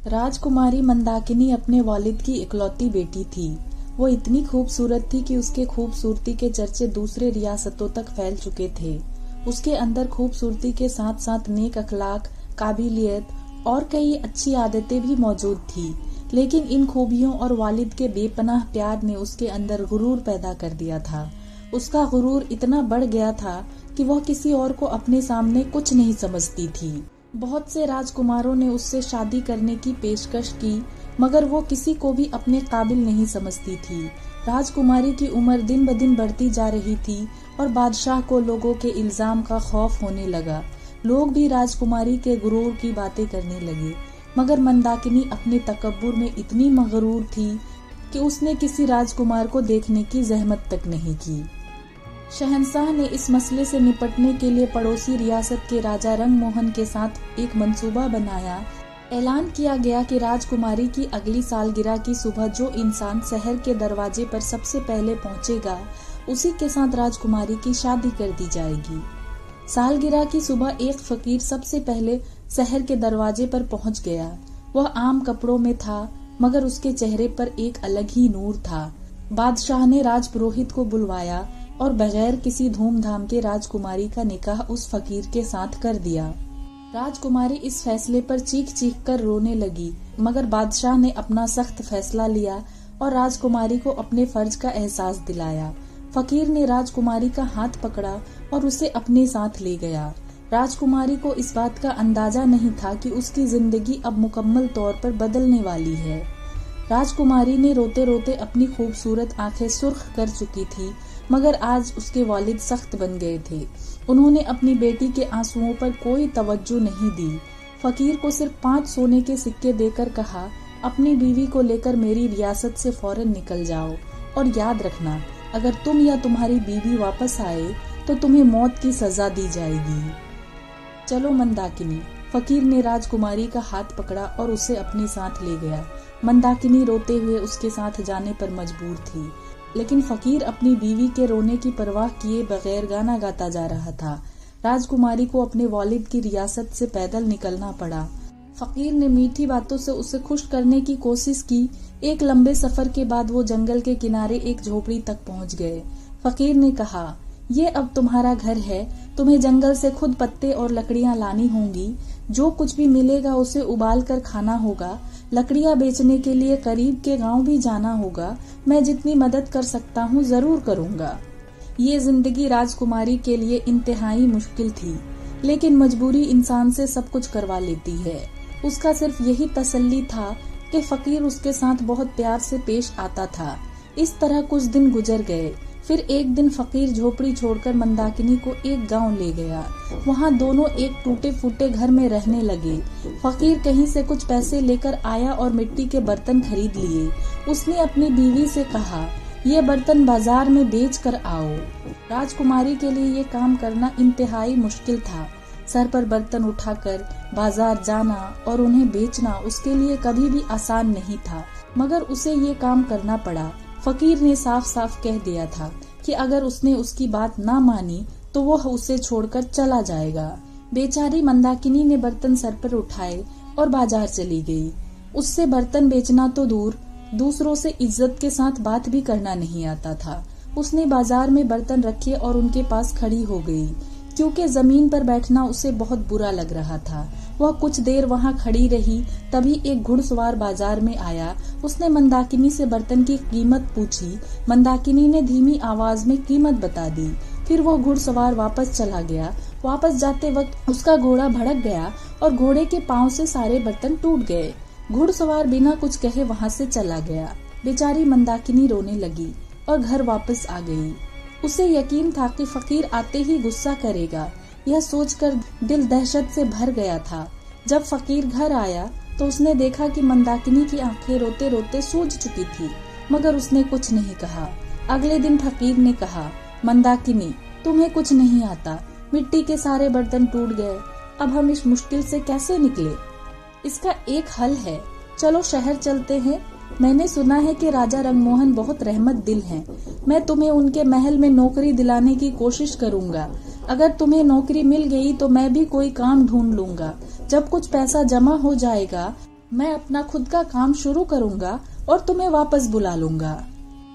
राजकुमारी मंदाकिनी अपने वालिद की इकलौती बेटी थी। वो इतनी खूबसूरत थी कि उसके खूबसूरती के चर्चे दूसरे रियासतों तक फैल चुके थे। उसके अंदर खूबसूरती के साथ साथ नेक अखलाक, काबिलियत और कई अच्छी आदतें भी मौजूद थी। लेकिन इन खूबियों और वालिद के बेपनाह प्यार ने उसके अंदर गुरूर पैदा कर दिया था। उसका गुरूर इतना बढ़ गया था कि वह किसी और को अपने सामने कुछ नहीं समझती थी। बहुत से राजकुमारों ने उससे शादी करने की पेशकश की, मगर वो किसी को भी अपने काबिल नहीं समझती थी। राजकुमारी की उम्र दिन ब दिन बढ़ती जा रही थी और बादशाह को लोगों के इल्जाम का खौफ होने लगा। लोग भी राजकुमारी के गुरूर की बातें करने लगे, मगर मंदाकिनी अपने तकब्बुर में इतनी मगरूर थी कि उसने किसी राजकुमार को देखने की जहमत तक नहीं की। शहंशाह ने इस मसले से निपटने के लिए पड़ोसी रियासत के राजा रंगमोहन के साथ एक मंसूबा बनाया। ऐलान किया गया कि राजकुमारी की अगली सालगिरह की सुबह जो इंसान शहर के दरवाजे पर सबसे पहले पहुंचेगा, उसी के साथ राजकुमारी की शादी कर दी जाएगी। सालगिरह की सुबह एक फकीर सबसे पहले शहर के दरवाजे पर पहुंच गया। वह आम कपड़ों में था, मगर उसके चेहरे पर एक अलग ही नूर था। बादशाह ने राजपुरोहित को बुलवाया और बगैर किसी धूमधाम के राजकुमारी का निकाह उस फकीर के साथ कर दिया। राजकुमारी इस फैसले पर चीख चीख कर रोने लगी, मगर बादशाह ने अपना सख्त फैसला लिया और राजकुमारी को अपने फर्ज का एहसास दिलाया। फकीर ने राजकुमारी का हाथ पकड़ा और उसे अपने साथ ले गया। राजकुमारी को इस बात का अंदाजा नहीं था कि उसकी जिंदगी अब मुकम्मल तौर पर बदलने वाली है। राजकुमारी ने रोते रोते अपनी खूबसूरत आंखें सुर्ख कर चुकी थी, मगर आज उसके वालिद सख्त बन गए थे। उन्होंने अपनी बेटी के आंसुओं पर कोई तवज्जो नहीं दी। फकीर को सिर्फ 5 सोने के सिक्के देकर कहा, अपनी बीवी को लेकर मेरी रियासत से फौरन निकल जाओ और याद रखना, अगर तुम या तुम्हारी बीवी वापस आए तो तुम्हें मौत की सजा दी जाएगी। चलो मंदाकिनी। फकीर ने राजकुमारी का हाथ पकड़ा और उसे अपने साथ ले गया। मंदाकिनी रोते हुए उसके साथ जाने पर मजबूर थी, लेकिन फकीर अपनी बीवी के रोने की परवाह किए बगैर गाना गाता जा रहा था। राजकुमारी को अपने वालिद की रियासत से पैदल निकलना पड़ा। फकीर ने मीठी बातों से उसे खुश करने की कोशिश की। एक लंबे सफर के बाद वो जंगल के किनारे एक झोपड़ी तक पहुंच गए। फकीर ने कहा, ये अब तुम्हारा घर है। तुम्हें जंगल से खुद पत्ते और लकड़ियां लानी होंगी। जो कुछ भी मिलेगा उसे उबाल कर खाना होगा। लकड़ियां बेचने के लिए करीब के गांव भी जाना होगा। मैं जितनी मदद कर सकता हूँ जरूर करूँगा। ये जिंदगी राजकुमारी के लिए इंतहाई मुश्किल थी, लेकिन मजबूरी इंसान से सब कुछ करवा लेती है। उसका सिर्फ यही तसल्ली था कि फकीर उसके साथ बहुत प्यार से पेश आता था। इस तरह कुछ दिन गुजर गए। फिर एक दिन फकीर झोपड़ी छोड़कर मंदाकिनी को एक गांव ले गया। वहां दोनों एक टूटे फूटे घर में रहने लगे। फकीर कहीं से कुछ पैसे लेकर आया और मिट्टी के बर्तन खरीद लिए। उसने अपनी बीवी से कहा, ये बर्तन बाजार में बेच कर आओ। राजकुमारी के लिए ये काम करना इंतहाई मुश्किल था। सर पर बर्तन उठाकर बाजार जाना और उन्हें बेचना उसके लिए कभी भी आसान नहीं था, मगर उसे ये काम करना पड़ा। फकीर ने साफ साफ कह दिया था कि अगर उसने उसकी बात ना मानी तो वह उसे छोड़कर चला जाएगा। बेचारी मंदाकिनी ने बर्तन सर पर उठाए और बाजार चली गई। उससे बर्तन बेचना तो दूर, दूसरों से इज्जत के साथ बात भी करना नहीं आता था। उसने बाजार में बर्तन रखे और उनके पास खड़ी हो गई, क्योंकि जमीन पर बैठना उसे बहुत बुरा लग रहा था। वह कुछ देर वहां खड़ी रही। तभी एक घुड़सवार बाजार में आया। उसने मंदाकिनी से बर्तन की कीमत पूछी। मंदाकिनी ने धीमी आवाज में कीमत बता दी। फिर वो घुड़सवार वापस चला गया। वापस जाते वक्त उसका घोड़ा भड़क गया और घोड़े के पांव से सारे बर्तन टूट गए। घुड़सवार बिना कुछ कहे वहां से चला गया। बेचारी मंदाकिनी रोने लगी और घर वापस आ गई। उसे यकीन था कि फकीर आते ही गुस्सा करेगा। यह सोचकर दिल दहशत से भर गया था। जब फकीर घर आया तो उसने देखा कि मंदाकिनी की आंखें रोते रोते सूज चुकी थी, मगर उसने कुछ नहीं कहा। अगले दिन फकीर ने कहा, मंदाकिनी, तुम्हें कुछ नहीं आता। मिट्टी के सारे बर्तन टूट गए। अब हम इस मुश्किल से कैसे निकले? इसका एक हल है। चलो शहर चलते हैं। मैंने सुना है कि राजा रंगमोहन बहुत रहमत दिल हैं। मैं तुम्हें उनके महल में नौकरी दिलाने की कोशिश करूंगा। अगर तुम्हें नौकरी मिल गई तो मैं भी कोई काम ढूंढ लूंगा। जब कुछ पैसा जमा हो जाएगा मैं अपना खुद का काम शुरू करूंगा और तुम्हें वापस बुला लूंगा।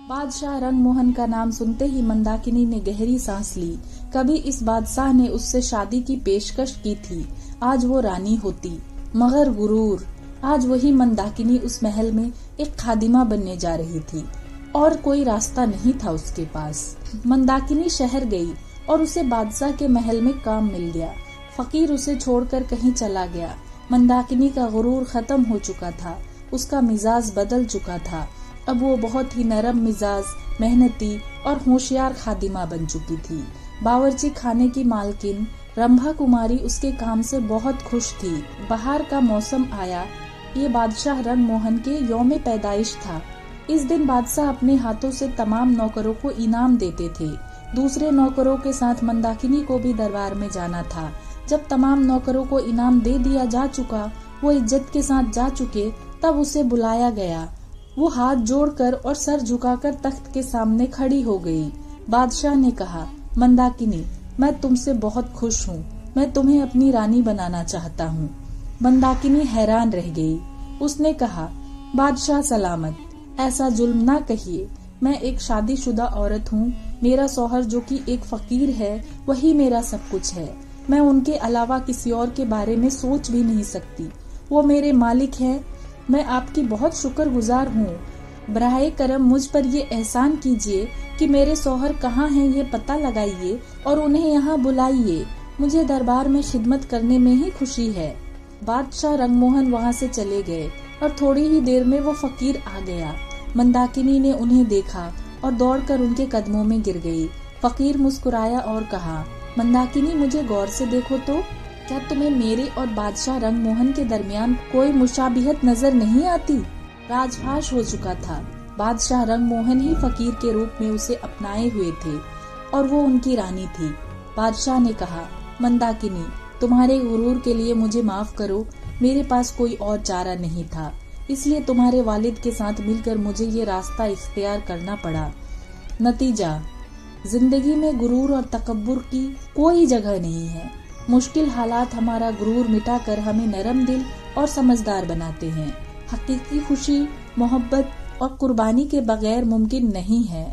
बादशाह रंगमोहन का नाम सुनते ही मंदाकिनी ने गहरी सांस ली। कभी इस बादशाह ने उससे शादी की पेशकश की थी, आज वो रानी होती, मगर गुरूर, आज वही मंदाकिनी उस महल में एक खादिमा बनने जा रही थी और कोई रास्ता नहीं था उसके पास। मंदाकिनी शहर गई और उसे बादशाह के महल में काम मिल गया। फकीर उसे छोड़कर कहीं चला गया। मंदाकिनी का गुरूर खत्म हो चुका था, उसका मिजाज बदल चुका था। अब वो बहुत ही नरम मिजाज, मेहनती और होशियार खादिमा बन चुकी थी। बावर्ची खाने की मालकिन रंभा कुमारी उसके काम से बहुत खुश थी। बाहर का मौसम आया। ये बादशाह रंगमोहन के यौम पैदाइश था। इस दिन बादशाह अपने हाथों से तमाम नौकरों को इनाम देते थे। दूसरे नौकरों के साथ मंदाकिनी को भी दरबार में जाना था। जब तमाम नौकरों को इनाम दे दिया जा चुका, वो इज्जत के साथ जा चुके, तब उसे बुलाया गया। वो हाथ जोड़कर और सर झुकाकर तख्त के सामने खड़ी हो गई। बादशाह ने कहा, मंदाकिनी, मैं तुमसे बहुत खुश हूँ। मैं तुम्हें अपनी रानी बनाना चाहता हूँ। मंदाकिनी हैरान रह गई। उसने कहा, बादशाह सलामत, ऐसा जुल्म ना कहिए। मैं एक शादीशुदा औरत हूँ। मेरा शौहर जो कि एक फकीर है, वही मेरा सब कुछ है। मैं उनके अलावा किसी और के बारे में सोच भी नहीं सकती। वो मेरे मालिक हैं। मैं आपकी बहुत शुक्रगुजार हूँ। बराए करम मुझ पर ये एहसान कीजिए कि मेरे शौहर कहाँ हैं ये पता लगाइए और उन्हें यहाँ बुलाइए। मुझे दरबार में खिदमत करने में ही खुशी है। बादशाह रंगमोहन वहाँ से चले गए और थोड़ी ही देर में वो फकीर आ गया। मंदाकिनी ने उन्हें देखा और दौड़कर उनके कदमों में गिर गई। फकीर मुस्कुराया और कहा, मंदाकिनी, मुझे गौर से देखो तो क्या तुम्हें मेरे और बादशाह रंगमोहन के दरमियान कोई मुशाबिहत नजर नहीं आती? राजफाश हो चुका था। बादशाह रंगमोहन ही फकीर के रूप में उसे अपनाए हुए थे और वो उनकी रानी थी। बादशाह ने कहा, मंदाकिनी, तुम्हारे गुरूर के लिए मुझे माफ करो। मेरे पास कोई और चारा नहीं था, इसलिए तुम्हारे वालिद के साथ मिलकर मुझे ये रास्ता इख्तियार करना पड़ा। नतीजा, जिंदगी में गुरूर और तकब्बुर की कोई जगह नहीं है। मुश्किल हालात हमारा गुरूर मिटाकर हमें नरम दिल और समझदार बनाते हैं। हकीकी खुशी, मोहब्बत और कुर्बानी के बगैर मुमकिन नहीं है।